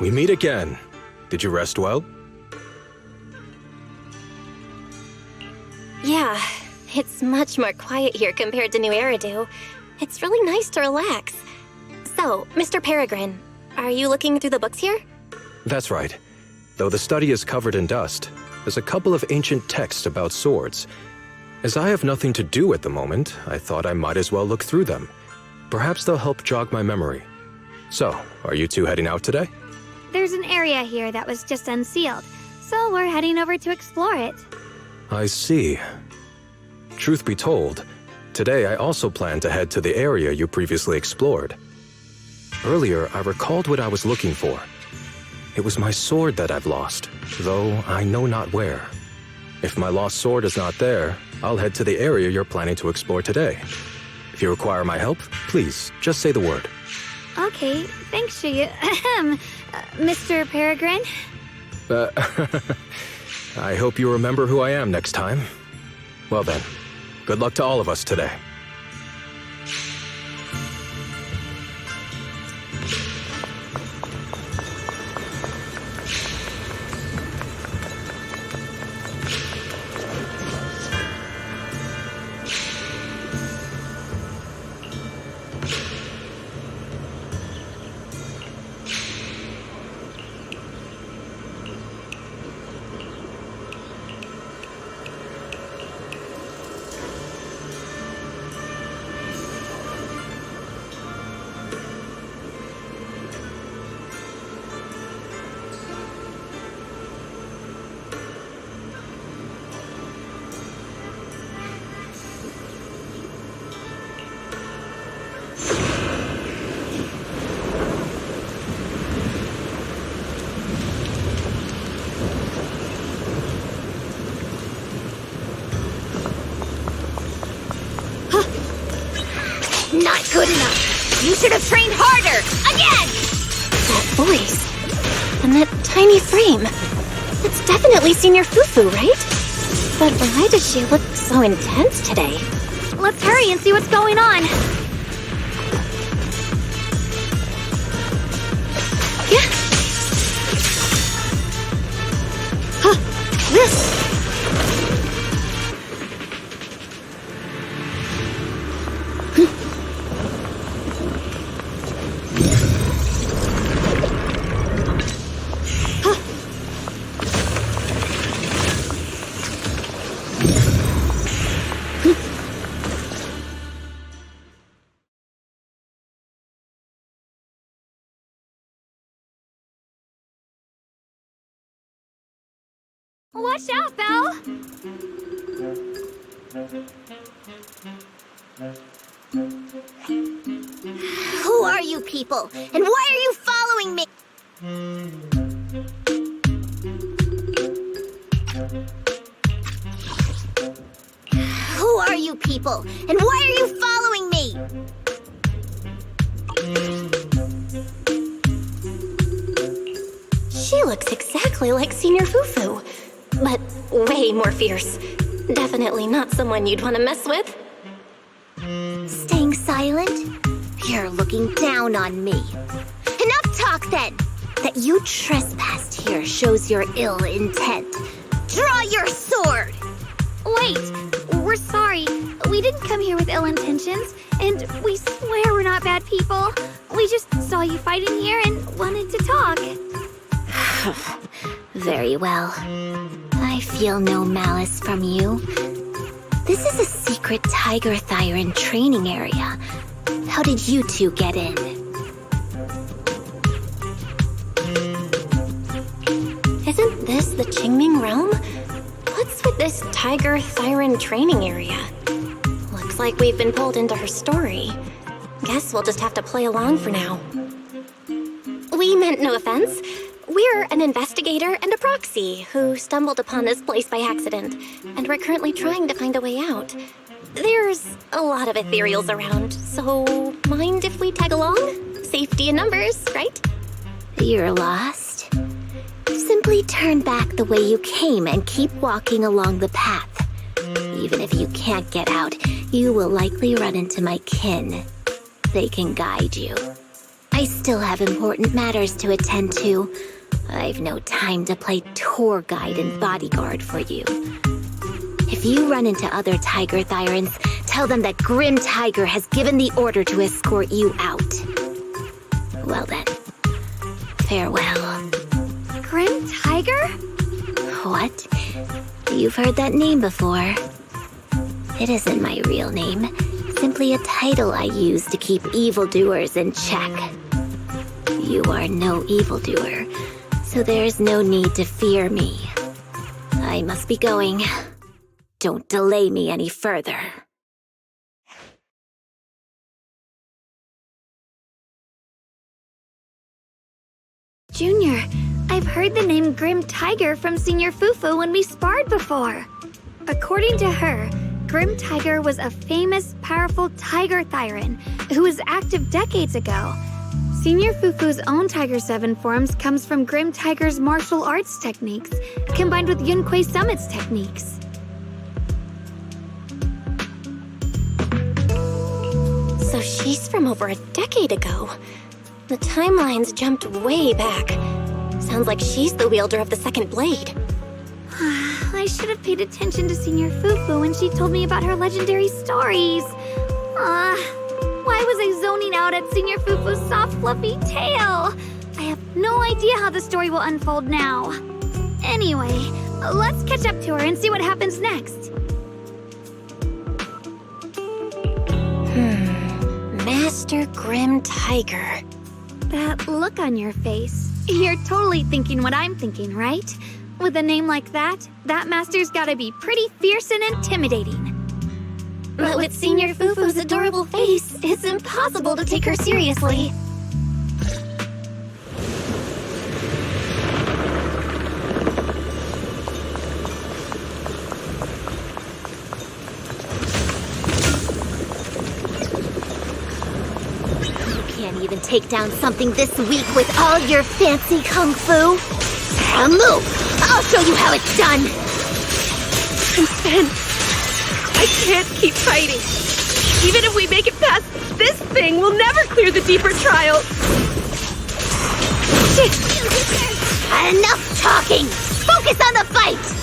we meet again. Did you rest well? Yeah, it's much more quiet here compared to New Eridu. It's really nice to relax. So, Mr. Peregrine, are you looking through the books here? That's right. Though the study is covered in dust, there's a couple of ancient texts about swords. As I have nothing to do at the moment, I thought I might as well look through them. Perhaps they'll help jog my memory. So, are you two heading out today? There's an area here that was just unsealed, so we're heading over to explore it. I see. Truth be told, today I also plan to head to the area you previously explored. Earlier, I recalled what I was looking for. It was my sword that I've lost, though I know not where. If my lost sword is not there, I'll head to the area you're planning to explore today. If you require my help, please, just say the word. Okay, thanks, Mr. Peregrine. I hope you remember who I am next time. Well then, good luck to all of us today. Not good enough! You should have trained harder! Again! That voice. And that tiny frame. It's definitely Senior Fufu, right? But why does she look so intense today? Let's hurry and see what's going on. Yeah. Huh. This. Watch out, Belle! Who are you people? And why are you following me? Who are you people? And why are you following me? She looks exactly like Senior Fufu, but way more fierce. Definitely not someone you'd want to mess with. Staying silent? You're looking down on me. Enough talk then! That you trespassed here shows your ill intent. Draw your sword! Wait, we're sorry. We didn't come here with ill intentions, and we swear we're not bad people. We just saw you fighting here and wanted to talk. Very well. I feel no malice from you. This is a secret Tiger Thyron training area. How did you two get in? Isn't this the Qingming realm? What's with this Tiger Thyron training area? Looks like we've been pulled into her story. Guess we'll just have to play along for now. We meant no offense. We're an investigator and a proxy who stumbled upon this place by accident, and we're currently trying to find a way out. There's a lot of ethereals around, so mind if we tag along? Safety in numbers, right? You're lost? Simply turn back the way you came and keep walking along the path. Even if you can't get out, you will likely run into my kin. They can guide you. I I still have important matters to attend to. I've no time to play tour guide and bodyguard for you. If you run into other Tiger Thyrans, tell them that Grim Tiger has given the order to escort you out. Well then, farewell. Grim Tiger? What? You've heard that name before. It isn't my real name, simply a title I use to keep evildoers in check. You are no evildoer, so there's no need to fear me. I must be going. Don't delay me any further. Junior, I've heard the name Grim Tiger from Senior Fufu when we sparred before. According to her, Grim Tiger was a famous, powerful Tiger Thyran who was active decades ago. Senior Fufu's own Tiger 7 forms comes from Grim Tiger's martial arts techniques, combined with Yunquei Summit's techniques. So she's from over a decade ago. The timelines jumped way back. Sounds like she's the wielder of the second blade. I should have paid attention to Senior Fufu when she told me about her legendary stories. Why was I zoning out at Senior Fufu's soft, fluffy tail? I have no idea how the story will unfold now. Anyway, let's catch up to her and see what happens next. Master Grim Tiger. That look on your face. You're totally thinking what I'm thinking, right? With a name like that, that master's gotta be pretty fierce and intimidating. But with Senior Fufu's adorable face, it's impossible to take her seriously. Can't even take down something this weak with all your fancy kung fu. Move! I'll show you how it's done! Then I can't keep fighting. Even if we make it past this thing, we'll never clear the deeper trial. Enough talking! Focus on the fight!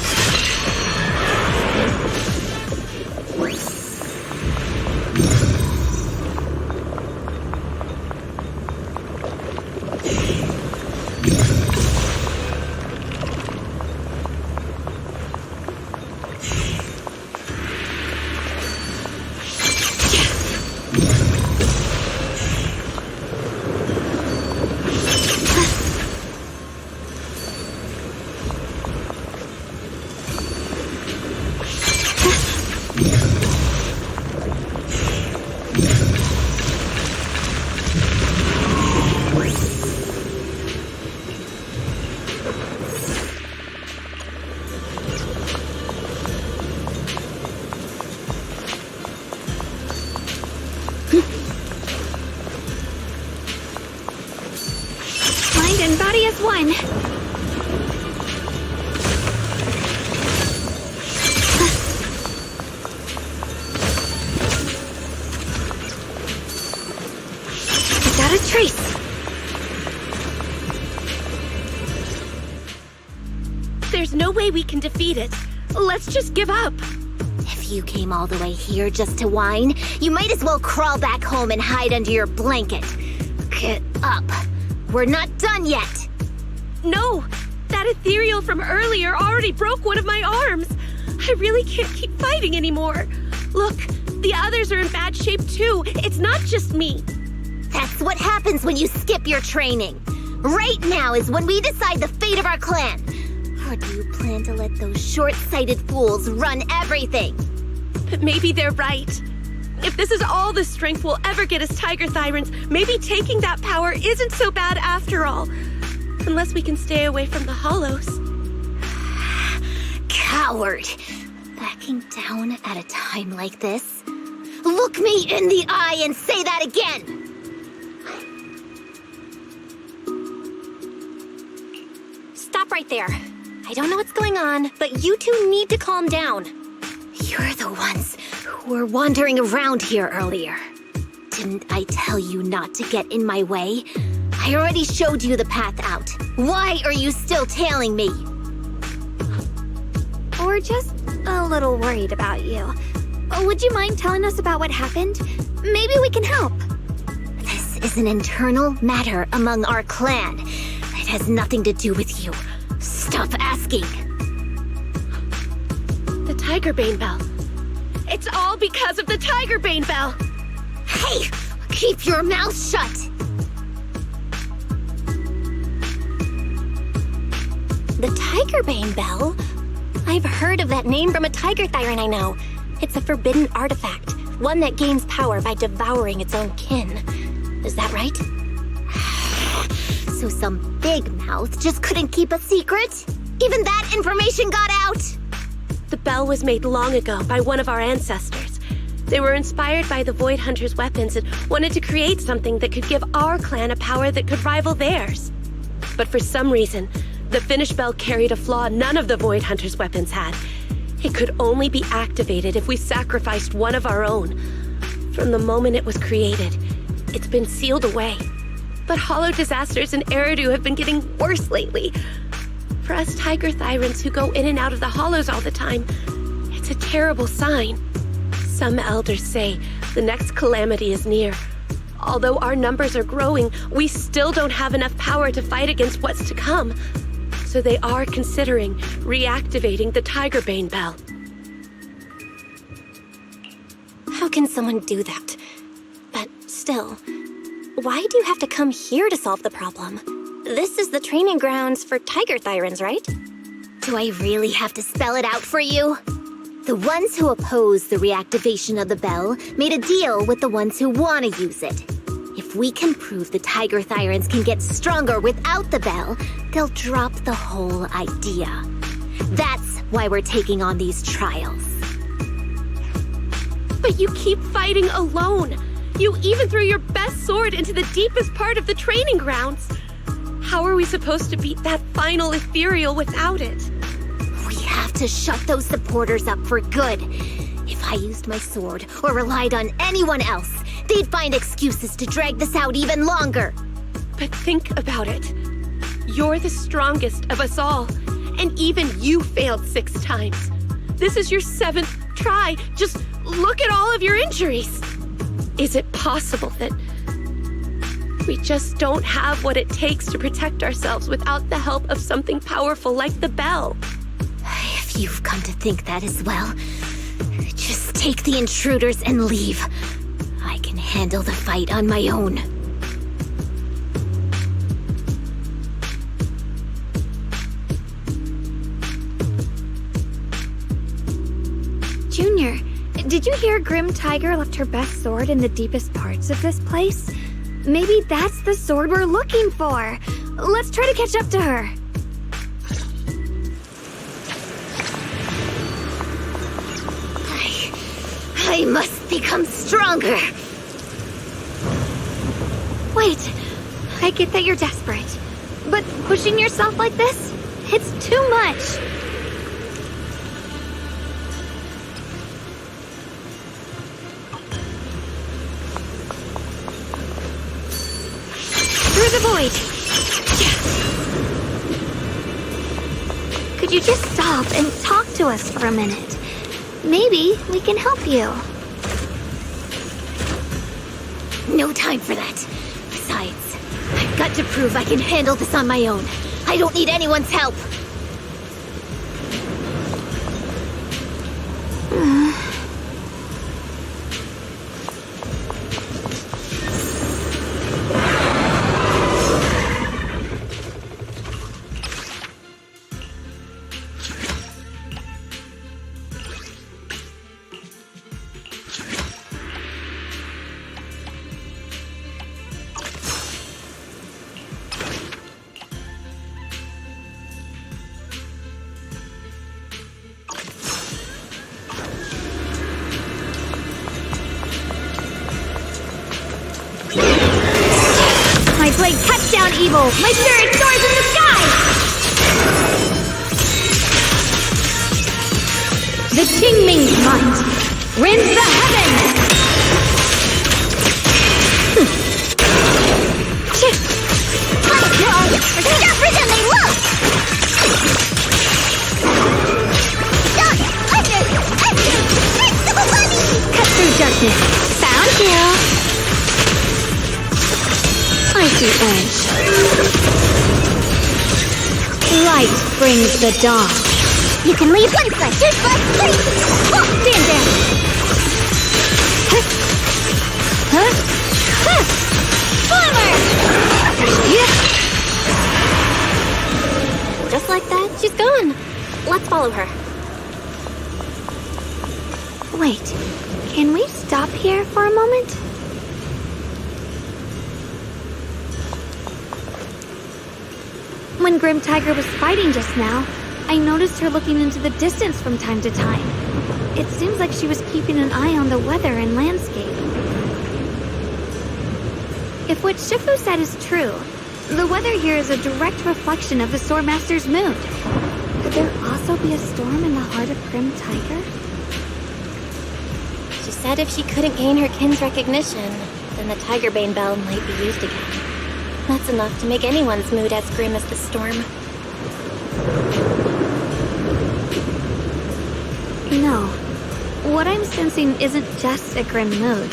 Mind and body as one. I got a trace. There's no way we can defeat it. Let's just give up. If you came all the way here just to whine, you might as well crawl back home and hide under your blanket. Get up. We're not done yet. No, that ethereal from earlier already broke one of my arms. I really can't keep fighting anymore. Look, the others are in bad shape too. It's not just me. That's what happens when you skip your training. Right now is when we decide the fate of our clan. Or do you plan to let those short-sighted fools run everything? But maybe they're right. If this is all the strength we'll ever get as Tiger Thyrans, maybe taking that power isn't so bad after all. Unless we can stay away from the hollows. Coward! Backing down at a time like this? Look me in the eye and say that again! Stop right there. I don't know what's going on, but you two need to calm down. You're the ones who were wandering around here earlier. Didn't I tell you not to get in my way? I already showed you the path out. Why are you still tailing me? We're just a little worried about you. Would you mind telling us about what happened? Maybe we can help. This is an internal matter among our clan. It has nothing to do with you. Stop asking. The Tigerbane Bell. It's all because of the Tigerbane Bell. Hey! Keep your mouth shut! The Tigerbane Bell? I've heard of that name from a tiger thyron I know. It's a forbidden artifact, one that gains power by devouring its own kin. Is that right? So some big mouth just couldn't keep a secret? Even that information got out? The bell was made long ago by one of our ancestors. They were inspired by the Void Hunter's weapons and wanted to create something that could give our clan a power that could rival theirs. But for some reason, the finished bell carried a flaw none of the Void Hunter's weapons had. It could only be activated if we sacrificed one of our own. From the moment it was created, it's been sealed away. But hollow disasters in Eridu have been getting worse lately. For us tiger thyrans who go in and out of the hollows all the time, it's a terrible sign. Some elders say the next calamity is near. Although our numbers are growing, we still don't have enough power to fight against what's to come. So they are considering reactivating the Tigerbane Bell. How can someone do that? But still, why do you have to come here to solve the problem? This is the training grounds for tiger thyrans, right? Do I really have to spell it out for you? The ones who oppose the reactivation of the bell made a deal with the ones who want to use it. If we can prove the tiger thyrans can get stronger without the bell, they'll drop the whole idea. That's why we're taking on these trials. But you keep fighting alone. You even threw your best sword into the deepest part of the training grounds. How are we supposed to beat that final ethereal without it? We have to shut those supporters up for good. If I used my sword or relied on anyone else, they'd find excuses to drag this out even longer. But think about it. You're the strongest of us all, and even you failed 6 times. This is your 7th try. Just look at all of your injuries. Is it possible that we just don't have what it takes to protect ourselves without the help of something powerful like the bell? If you've come to think that as well, just take the intruders and leave. I can handle the fight on my own. Junior, did you hear Grim Tiger left her best sword in the deepest parts of this place? Maybe that's the sword we're looking for. Let's try to catch up to her. I must become stronger. Wait, I get that you're desperate, but pushing yourself like this, it's too much. Through the void. Could you just stop and talk to us for a minute? Maybe we can help you. No time for that. Besides, I've got to prove I can handle this on my own. I don't need anyone's help. My blade cuts down evil! My spirit soars in the sky! The Qingming Knot rends the heavens! edge. Light brings the dawn. You can leave one foot, 2 foot, 3. Stand there. Huh? Huh? Forward! Yeah. Just like that, she's gone. Let's follow her. Wait, can we stop here for a moment? When Grim Tiger was fighting just now, I noticed her looking into the distance from time to time. It seems like she was keeping an eye on the weather and landscape. If what Shifu said is true, the weather here is a direct reflection of the Swordmaster's mood. Could there also be a storm in the heart of Grim Tiger? She said if she couldn't gain her kin's recognition, then the Tigerbane bell might be used again. That's enough to make anyone's mood as grim as the storm. No. What I'm sensing isn't just a grim mood.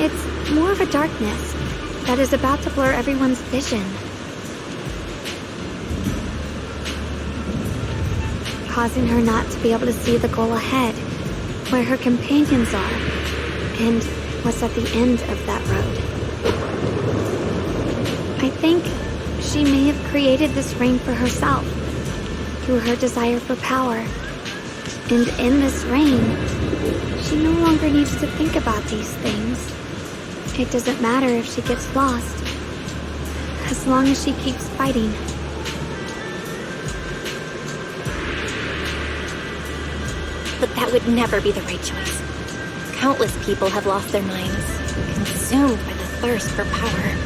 It's more of a darkness that is about to blur everyone's vision. Causing her not to be able to see the goal ahead, where her companions are, and what's at the end of that road. I think she may have created this rain for herself, through her desire for power. And in this rain, she no longer needs to think about these things. It doesn't matter if she gets lost, as long as she keeps fighting. But that would never be the right choice. Countless people have lost their minds, consumed by the thirst for power.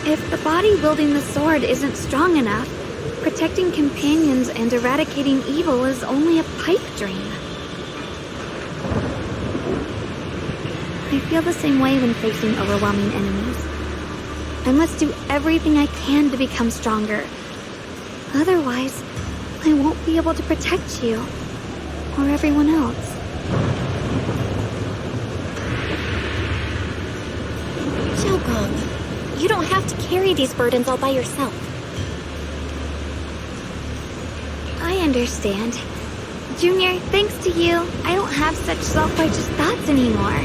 If the body wielding the sword isn't strong enough, protecting companions and eradicating evil is only a pipe dream. I feel the same way when facing overwhelming enemies. I must do everything I can to become stronger. Otherwise, I won't be able to protect you, or everyone else. Shunguang, you don't have to carry these burdens all by yourself. I understand. Junior, thanks to you, I don't have such self-righteous thoughts anymore.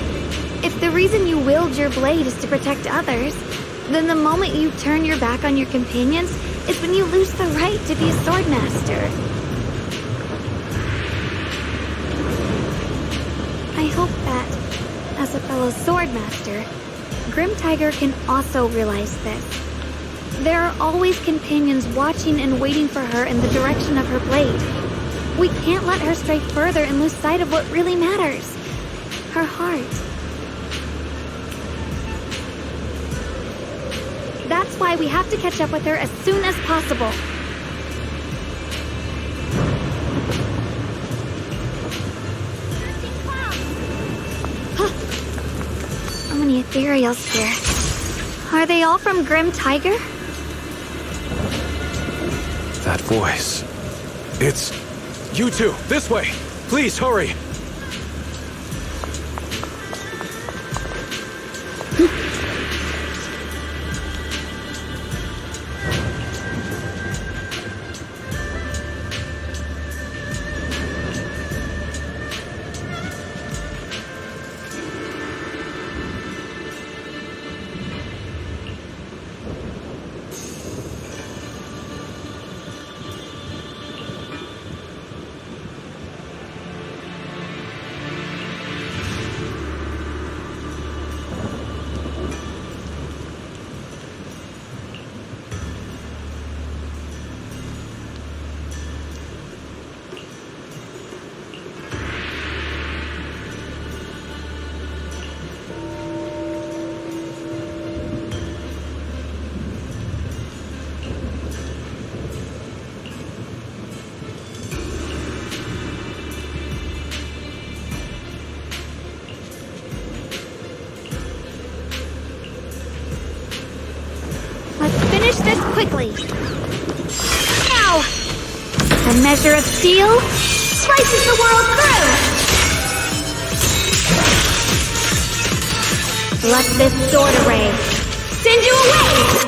If the reason you wield your blade is to protect others, then the moment you turn your back on your companions is when you lose the right to be a swordmaster. I hope that, as a fellow swordmaster, Grim Tiger can also realize this. There are always companions watching and waiting for her in the direction of her blade. We can't let her stray further and lose sight of what really matters. Her heart. That's why we have to catch up with her as soon as possible. So many ethereals here. Are they all from Grim Tiger? That voice. It's... You two, this way! Please, hurry! This quickly. Now! A measure of steel slices the world through! Let this sword array send you away!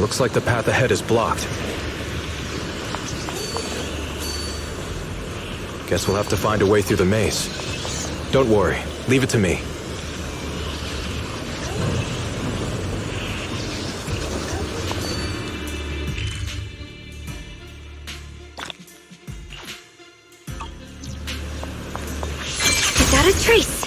Looks like the path ahead is blocked. Guess we'll have to find a way through the maze. Don't worry, leave it to me. Without a trace.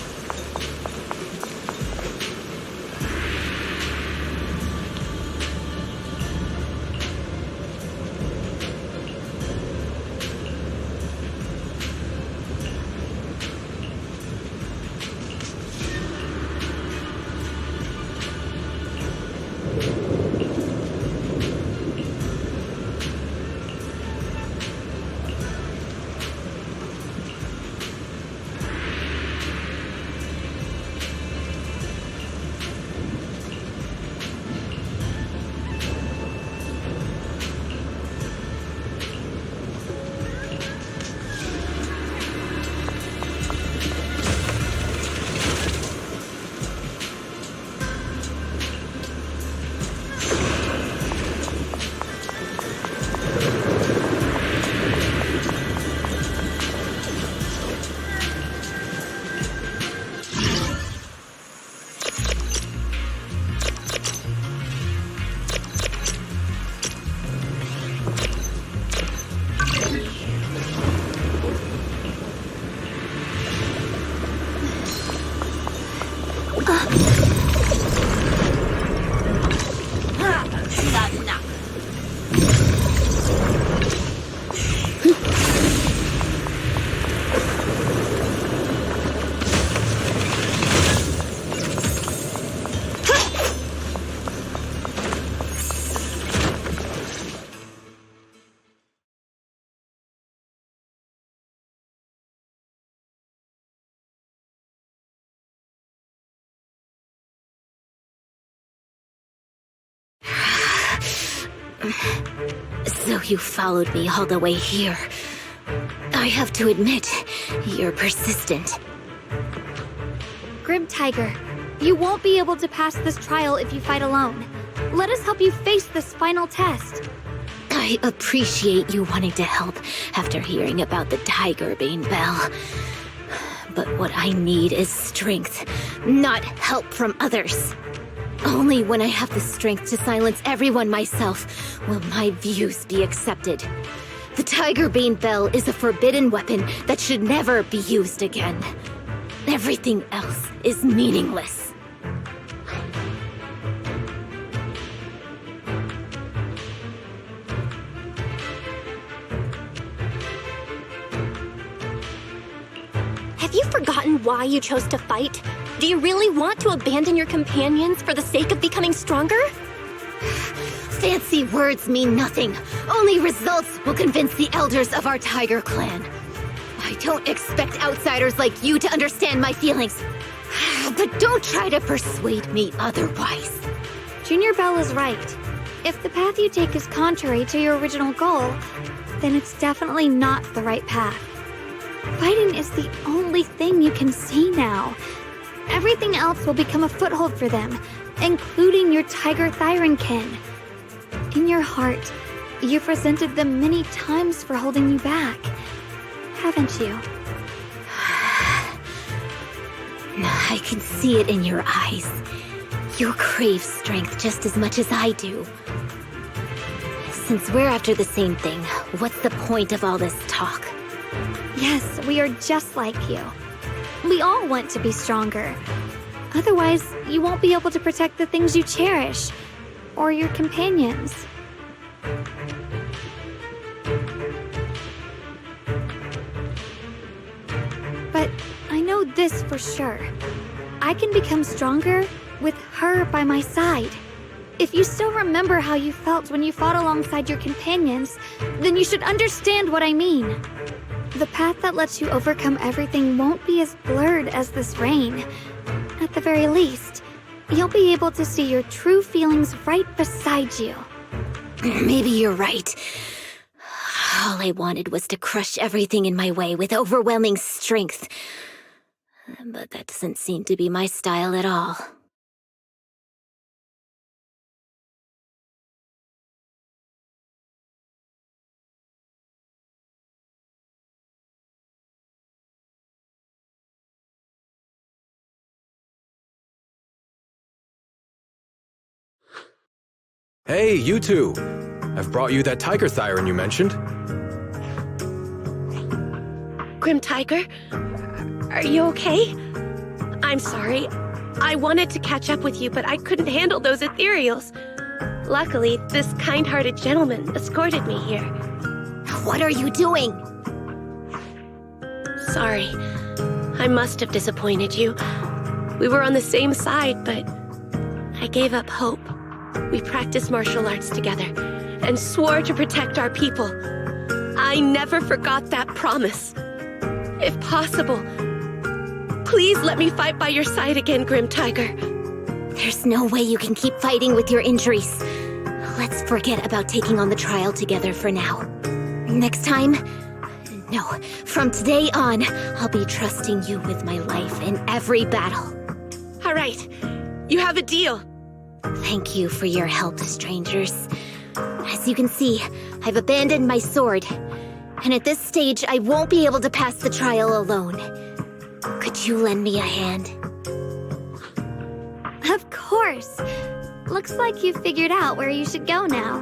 So you followed me all the way here. I have to admit, you're persistent. Grim Tiger, you won't be able to pass this trial if you fight alone. Let us help you face this final test. I appreciate you wanting to help after hearing about the Tiger Bane Bell. But what I need is strength, not help from others. Only when I have the strength to silence everyone myself will my views be accepted. The Tiger Bane Bell is a forbidden weapon that should never be used again. Everything else is meaningless. Have you forgotten why you chose to fight? Do you really want to abandon your companions for the sake of becoming stronger? Fancy words mean nothing. Only results will convince the elders of our Tiger Clan. I don't expect outsiders like you to understand my feelings. But don't try to persuade me otherwise. Junior Bell is right. If the path you take is contrary to your original goal, then it's definitely not the right path. Fighting is the only thing you can see now. Everything else will become a foothold for them, including your Tiger Thyron kin. In your heart, you've resented them many times for holding you back, haven't you? I can see it in your eyes. You crave strength just as much as I do. Since we're after the same thing, what's the point of all this talk? Yes, we are just like you. We all want to be stronger. Otherwise, you won't be able to protect the things you cherish, or your companions. But I know this for sure. I can become stronger with her by my side. If you still remember how you felt when you fought alongside your companions, then you should understand what I mean. The path that lets you overcome everything won't be as blurred as this rain. At the very least, you'll be able to see your true feelings right beside you. Maybe you're right. All I wanted was to crush everything in my way with overwhelming strength. But that doesn't seem to be my style at all. Hey, you two! I've brought you that tiger thyron you mentioned. Grim Tiger? Are you okay? I'm sorry. I wanted to catch up with you, but I couldn't handle those ethereals. Luckily, this kind-hearted gentleman escorted me here. What are you doing? Sorry. I must have disappointed you. We were on the same side, but I gave up hope. We practiced martial arts together and swore to protect our people. I never forgot that promise. If possible, please let me fight by your side again, Grim Tiger. There's no way you can keep fighting with your injuries. Let's forget about taking on the trial together for now. Next time? No, from today on, I'll be trusting you with my life in every battle. All right, you have a deal. Thank you for your help, strangers. As you can see, I've abandoned my sword. And at this stage, I won't be able to pass the trial alone. Could you lend me a hand? Of course. Looks like you've figured out where you should go now.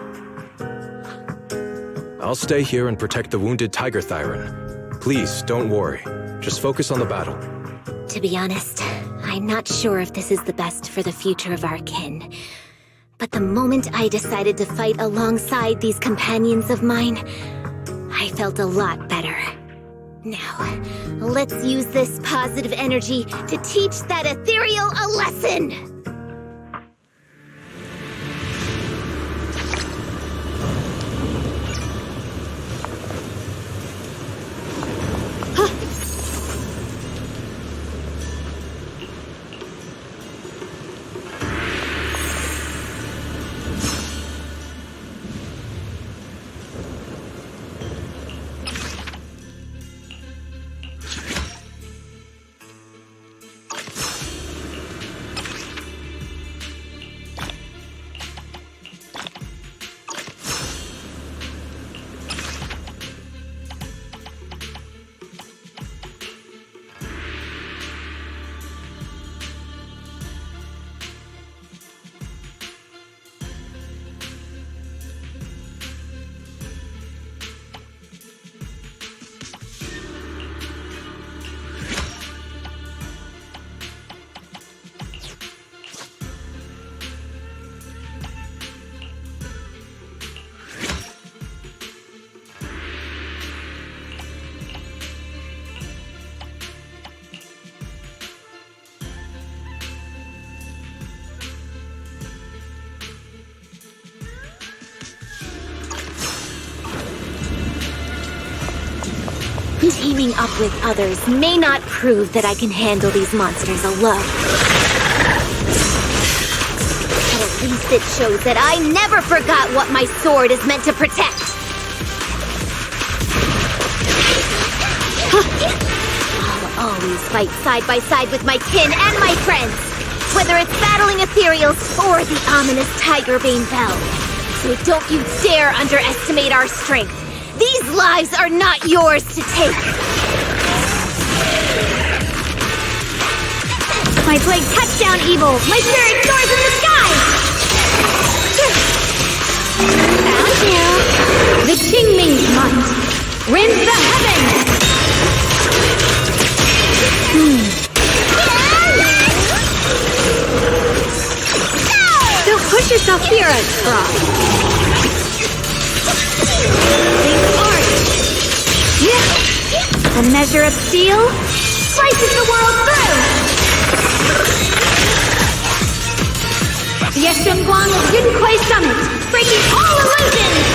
I'll stay here and protect the wounded tiger thyron. Please, don't worry. Just focus on the battle. To be honest, I'm not sure if this is the best for the future of our kin. But the moment I decided to fight alongside these companions of mine, I felt a lot better. Now, let's use this positive energy to teach that ethereal a lesson! Teaming up with others may not prove that I can handle these monsters alone. But at least it shows that I never forgot what my sword is meant to protect. I'll always fight side by side with my kin and my friends, whether it's battling ethereals or the ominous Tigerbane Bell. So don't you dare underestimate our strength. These lives are not yours to take! My blade cuts down evil! My spirit soars in the sky! Found you! The Qingming rends the heavens! Don't push yourself here, Frog! A measure of steel slices the world through! Ye Shunguang of Yunquai Summit, breaking all illusions!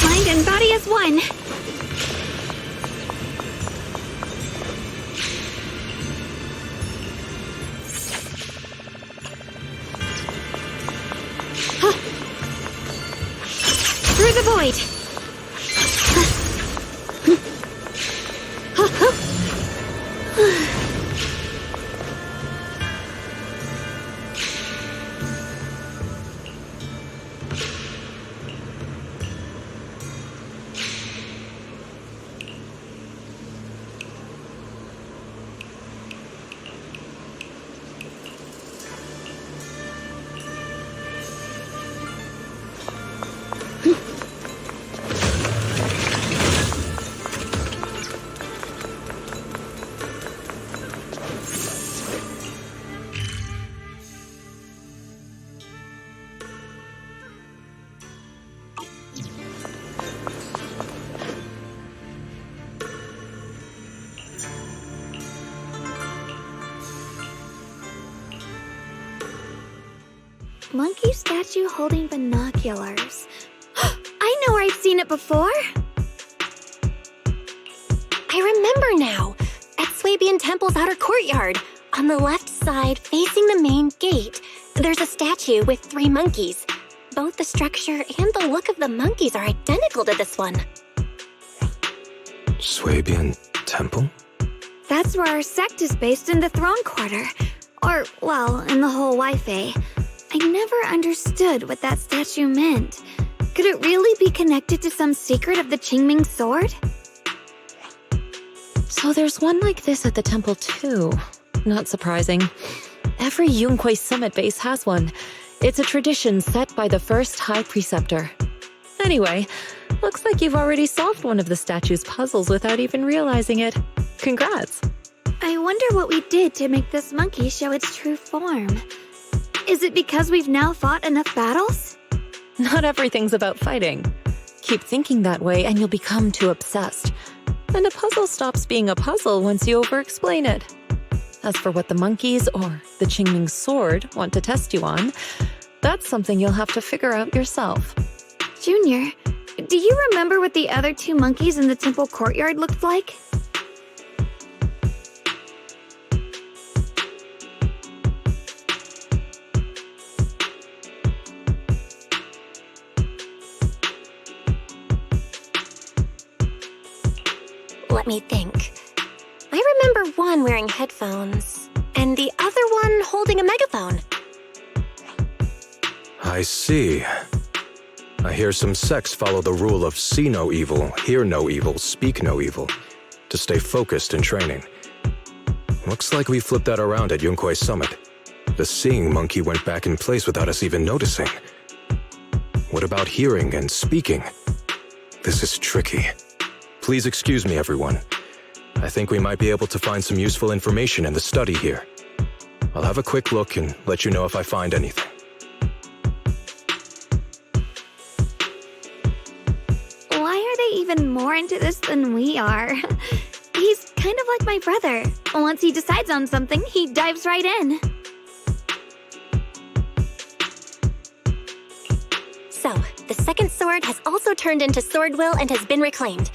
Mind and body as one. Through the void. Monkey statue holding binoculars. I know where I've seen it before. I remember now. At Swabian Temple's outer courtyard. On the left side, facing the main gate, there's a statue with 3 monkeys. Both the structure and the look of the monkeys are identical to this one. Swabian Temple? That's where our sect is based in the Throne Quarter. Or, well, in the whole Wi-Fi. I never understood what that statue meant. Could it really be connected to some secret of the Qingming sword? So there's one like this at the temple too. Not surprising. Every Yunque summit base has one. It's a tradition set by the first High Preceptor. Anyway, looks like you've already solved one of the statue's puzzles without even realizing it. Congrats! I wonder what we did to make this monkey show its true form. Is it because we've now fought enough battles? Not everything's about fighting. Keep thinking that way and you'll become too obsessed. And a puzzle stops being a puzzle once you over-explain it. As for what the monkeys or the Qingming sword want to test you on, that's something you'll have to figure out yourself. Junior, do you remember what the other 2 monkeys in the temple courtyard looked like? Let me think. I remember one wearing headphones, and the other one holding a megaphone. I see. I hear some sects follow the rule of see no evil, hear no evil, speak no evil, to stay focused in training. Looks like we flipped that around at Yunque Summit. The seeing monkey went back in place without us even noticing. What about hearing and speaking? This is tricky. Please excuse me, everyone. I think we might be able to find some useful information in the study here. I'll have a quick look and let you know if I find anything. Why are they even more into this than we are? He's kind of like my brother. Once he decides on something, he dives right in. So, the second sword has also turned into sword will and has been reclaimed.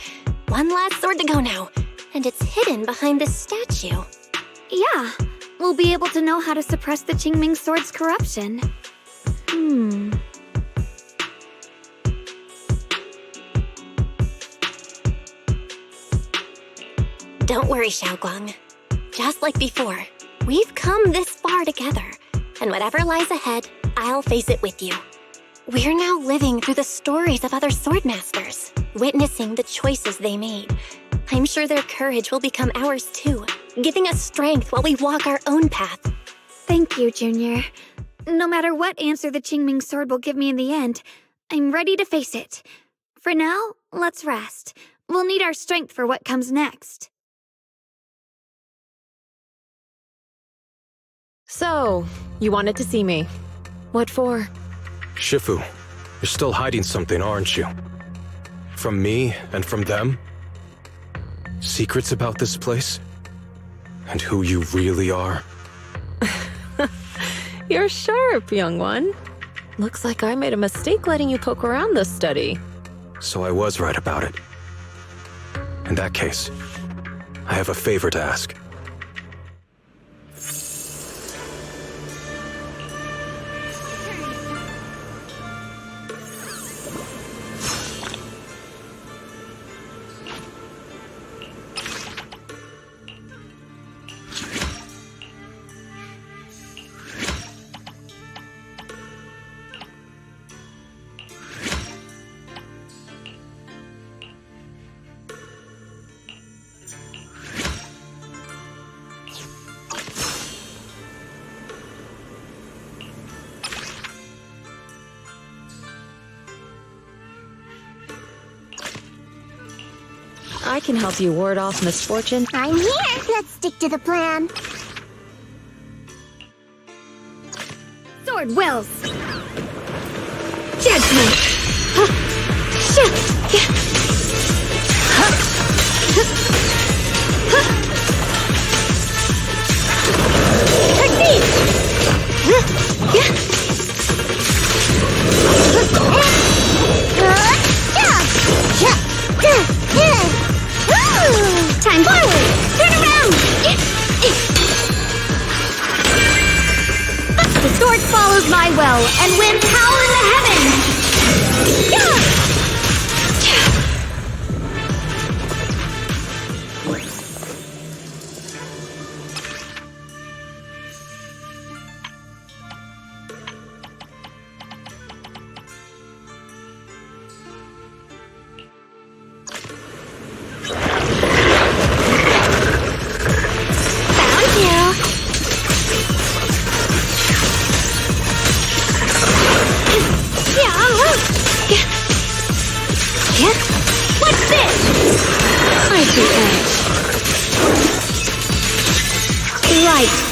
One last sword to go now, and it's hidden behind this statue. Yeah, we'll be able to know how to suppress the Qingming sword's corruption. Don't worry, Shunguang. Just like before, we've come this far together, and whatever lies ahead, I'll face it with you. We're now living through the stories of other swordmasters, witnessing the choices they made. I'm sure their courage will become ours too, giving us strength while we walk our own path. Thank you, Junior. No matter what answer the Qingming sword will give me in the end, I'm ready to face it. For now, let's rest. We'll need our strength for what comes next. So, you wanted to see me. What for? Shifu, you're still hiding something, aren't you? From me and from them? Secrets about this place? And who you really are? You're sharp, young one. Looks like I made a mistake letting you poke around this study. So I was right about it. In that case, I have a favor to ask. I can help you ward off misfortune. I'm here. Let's stick to the plan. Sword wills! Judgment! Time forward! Turn around! The sword follows my will and wins power in the heavens!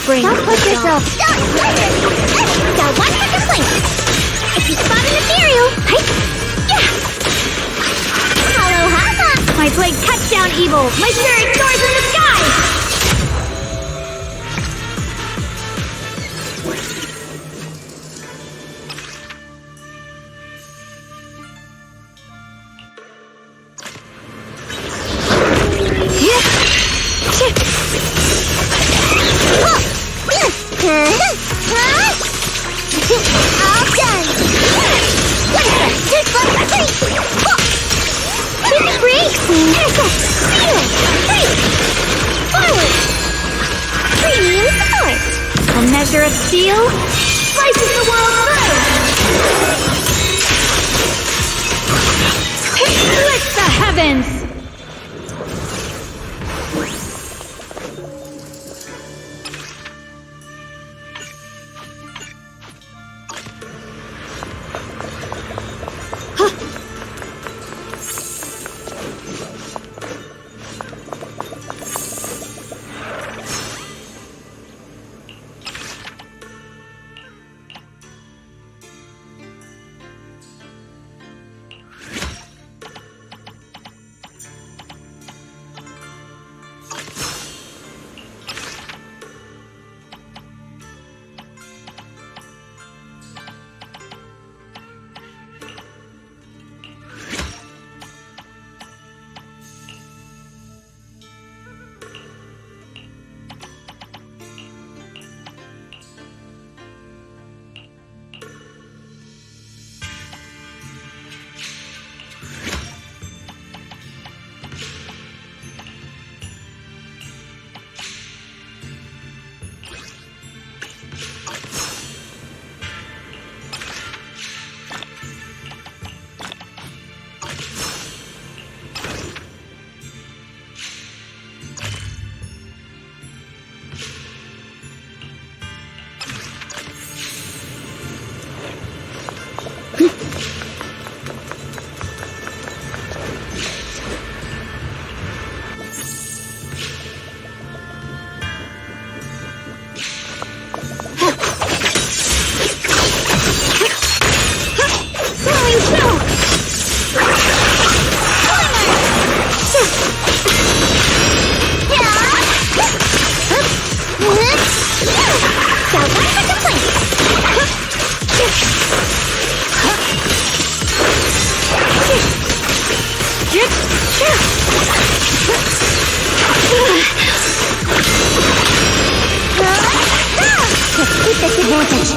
Don't push yourself. Don't! Got one more complaint. If you spot an ethereal, Hello, Hama! My blade cuts down evil! My spirit soars in the sky! All done! Break! Intercept! Seal! Break! Forward! Premium support! A measure of steel slices the world through! Split the heavens! Let's keep this advantage.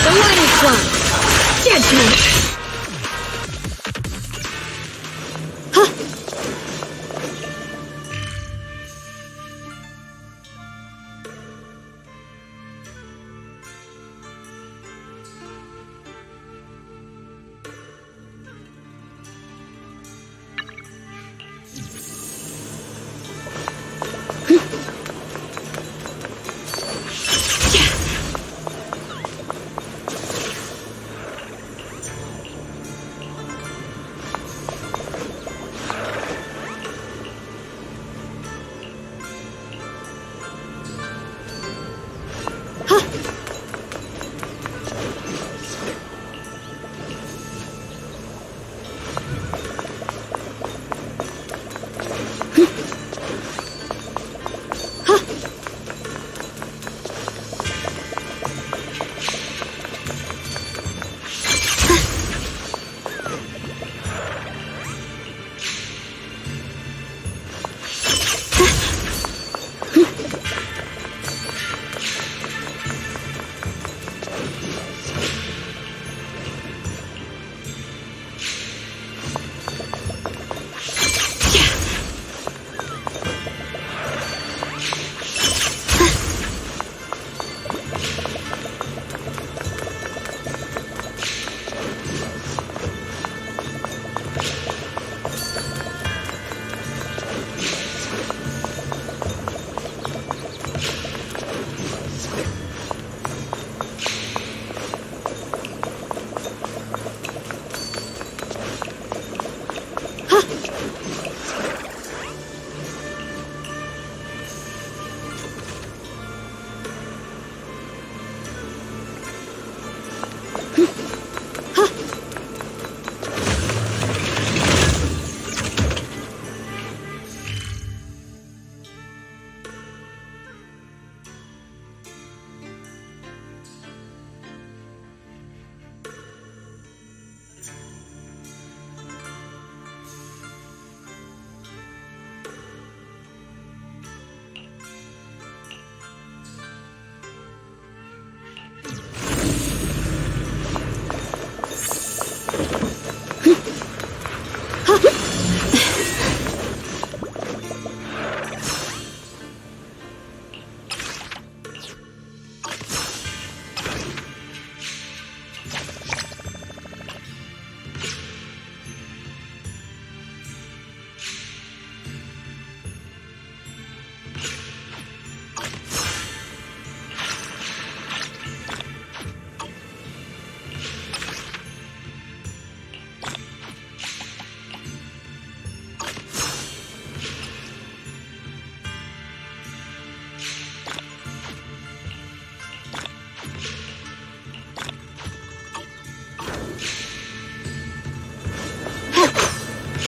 The line is drawn. Judgment.